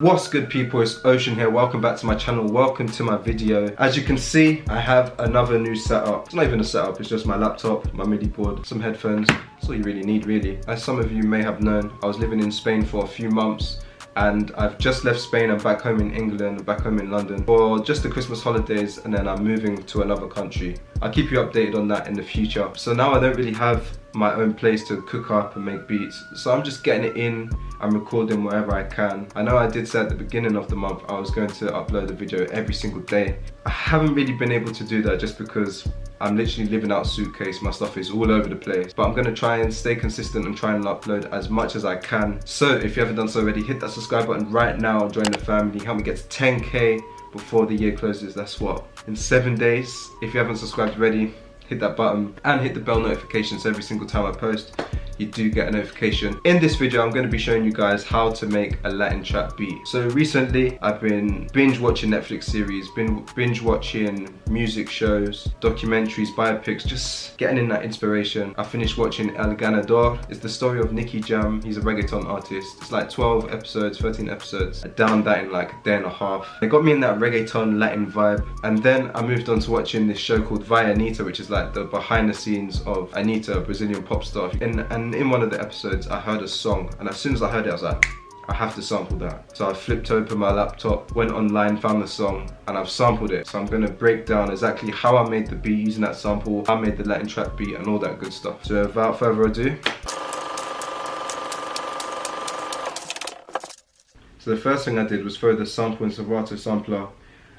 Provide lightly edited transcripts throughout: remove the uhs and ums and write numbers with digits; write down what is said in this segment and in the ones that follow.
What's good people, it's Ocean here. Welcome back to my channel, welcome to my video. As you can see, I have another new setup. It's not even a setup, it's just my laptop, my MIDI board, some headphones. That's all you really need really. As some of you may have known, I was living in Spain for a few months and I've just left Spain. I'm back home in England, back home in London for just the Christmas holidays, and then I'm moving to another country. I'll keep you updated on that in the future. So now I don't really have my own place to cook up and make beats, so I'm just getting it in. I'm recording wherever I can. I know I did say at the beginning of the month I was going to upload a video every single day. I haven't really been able to do that just because I'm literally living out a suitcase. My stuff is all over the place, but I'm gonna try and stay consistent and try and upload as much as I can. So if you haven't done so already, hit that subscribe button right now, join the family, help me get to 10k before the year closes. That's what, in 7 days. If you haven't subscribed already, hit that button and hit the bell notification so every single time I post you do get a notification. In this video I'm going to be showing you guys how to make a Latin trap beat. So recently I've been binge watching Netflix series, been binge watching music shows, documentaries, biopics, just getting in that inspiration. I finished watching El Ganador. It's the story of Nicky Jam. He's a reggaeton artist. It's like 12 episodes, 13 episodes. I downed that in like a day and a half. It got me in that reggaeton Latin vibe, and then I moved on to watching this show called Via Anita, which is like the behind the scenes of Anita, a Brazilian pop star. And in one of the episodes I heard a song, and as soon as I heard it I was like, I have to sample that. So I flipped open my laptop, went online, found the song, and I've sampled it. So I'm gonna break down exactly how I made the beat using that sample, how I made the Latin trap beat and all that good stuff. So without further ado, so the first thing I did was throw the sample in Serato sampler,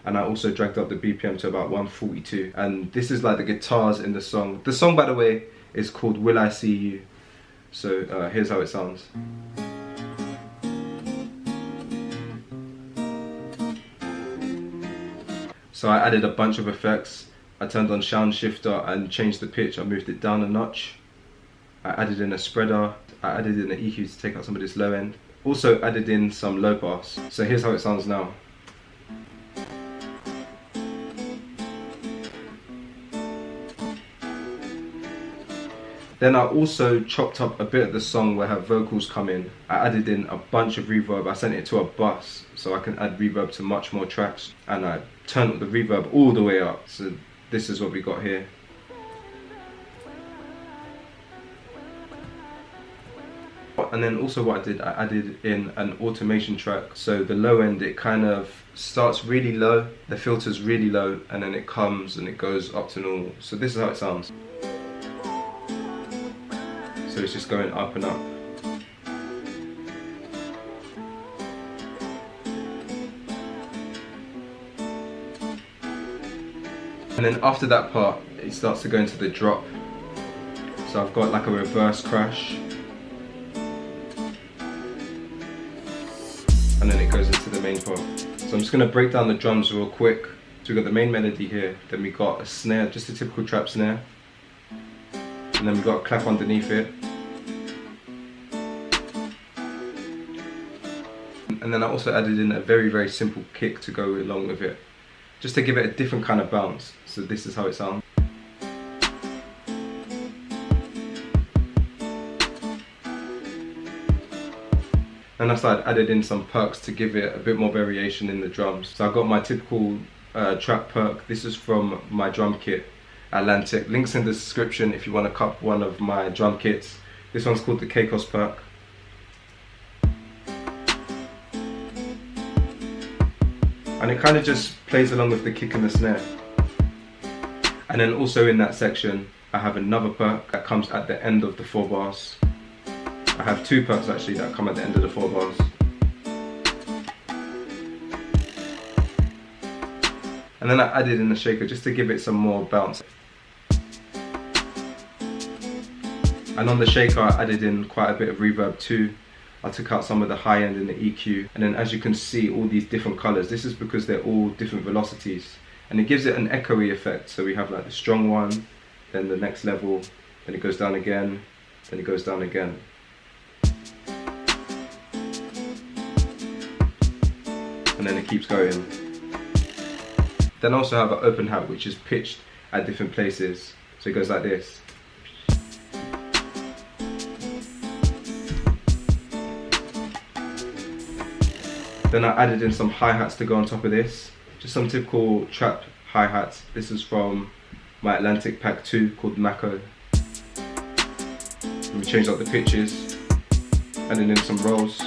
and I also dragged up the BPM to about 142. And this is like the guitars in the song. The song, by the way, is called Will I See You. So here's how it sounds. So I added a bunch of effects. I turned on sound shifter and changed the pitch. I moved it down a notch. I added in a spreader. I added in an EQ to take out some of this low end. Also added in some low pass. So here's how it sounds now. Then I also chopped up a bit of the song where her vocals come in. I added in a bunch of reverb. I sent it to a bus so I can add reverb to much more tracks, and I turned up the reverb all the way up. So this is what we got here. And then also what I did, I added in an automation track. So the low end, it kind of starts really low, the filter's really low, and then it comes and it goes up to normal. So this is how it sounds. So it's just going up and up. And then after that part, it starts to go into the drop. So I've got like a reverse crash. And then it goes into the main part. So I'm just gonna break down the drums real quick. So we've got the main melody here, then we got a snare, just a typical trap snare. And then we got a clap underneath it. And then I also added in a very simple kick to go along with it, just to give it a different kind of bounce. So this is how it sounds. And I started added in some perks to give it a bit more variation in the drums. So I got my typical trap perk. This is from my drum kit, Atlantic. Links in the description if you want to cop one of my drum kits. This one's called the Caicos perk. And it kind of just plays along with the kick and the snare. And then also in that section, I have another perk that comes at the end of the 4 bars. I have 2 perks actually that come at the end of the 4 bars. And then I added in a shaker just to give it some more bounce. And on the shaker I added in quite a bit of reverb too. I took out some of the high end in the EQ, and then as you can see all these different colors, this is because they're all different velocities, and it gives it an echoey effect. So we have like the strong one, then the next level, then it goes down again, then it goes down again. And then it keeps going. Then I also have an open hat which is pitched at different places, so it goes like this. Then I added in some hi-hats to go on top of this. Just some typical trap hi-hats. This is from my Atlantic Pack 2 called Mako. Let me change up the pitches. Adding in some rolls.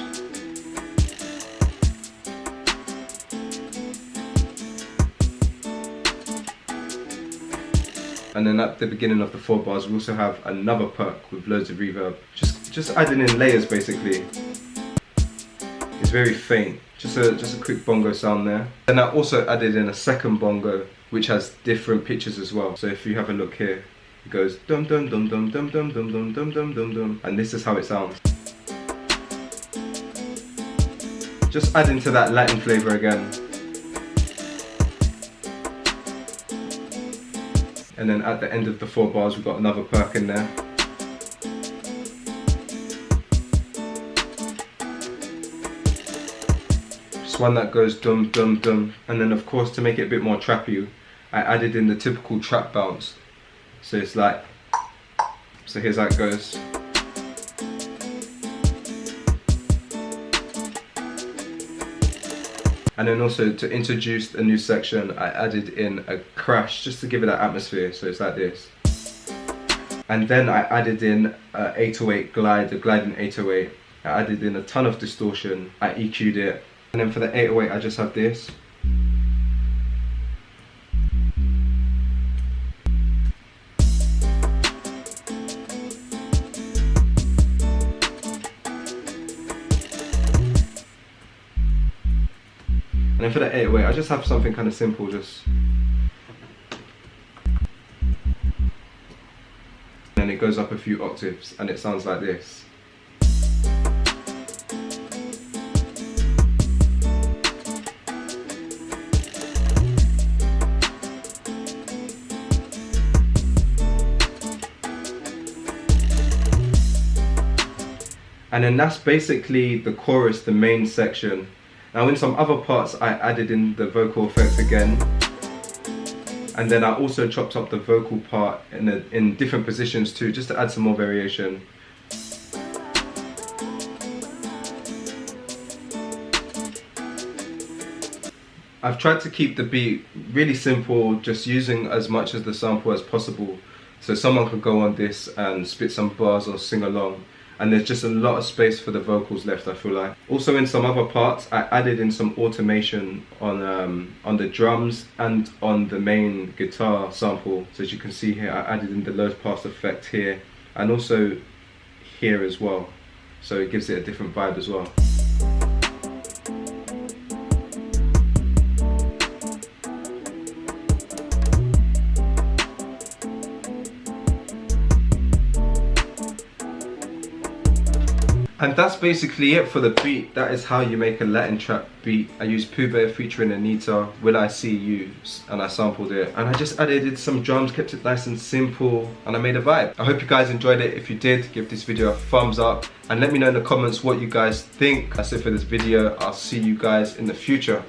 And then at the beginning of the 4 bars, we also have another perk with loads of reverb. Just adding in layers basically. It's very faint. Just a quick bongo sound there. Then I also added in a second bongo, which has different pitches as well. So if you have a look here, it goes dum dum dum dum dum dum dum dum dum dum dum dum, and this is how it sounds. Just adding to that Latin flavor again. And then at the end of the 4 bars, we've got another perk in there. Just one that goes dum dum dum. And then of course, to make it a bit more trappy, I added in the typical trap bounce. So it's like, so here's how it goes. And then also to introduce a new section, I added in a crash just to give it that atmosphere. So it's like this. And then I added in a 808 glide, a gliding 808. I added in a ton of distortion. I EQ'd it. And then for the 808, I just have this. And then for the 808, I just have something kind of simple, just. And it goes up a few octaves and it sounds like this. And then that's basically the chorus, the main section. Now in some other parts I added in the vocal effects again, and then I also chopped up the vocal part in different positions too, just to add some more variation. I've tried to keep the beat really simple, just using as much of the sample as possible, so someone could go on this and spit some bars or sing along. And there's just a lot of space for the vocals left, I feel like. Also in some other parts, I added in some automation on the drums and on the main guitar sample. So as you can see here, I added in the low pass effect here and also here as well. So it gives it a different vibe as well. And that's basically it for the beat. That is how you make a Latin trap beat. I used Pooh featuring Anita, Will I See You, and I sampled it. And I just added some drums, kept it nice and simple, and I made a vibe. I hope you guys enjoyed it. If you did, give this video a thumbs up, and let me know in the comments what you guys think. That's it for this video. I'll see you guys in the future.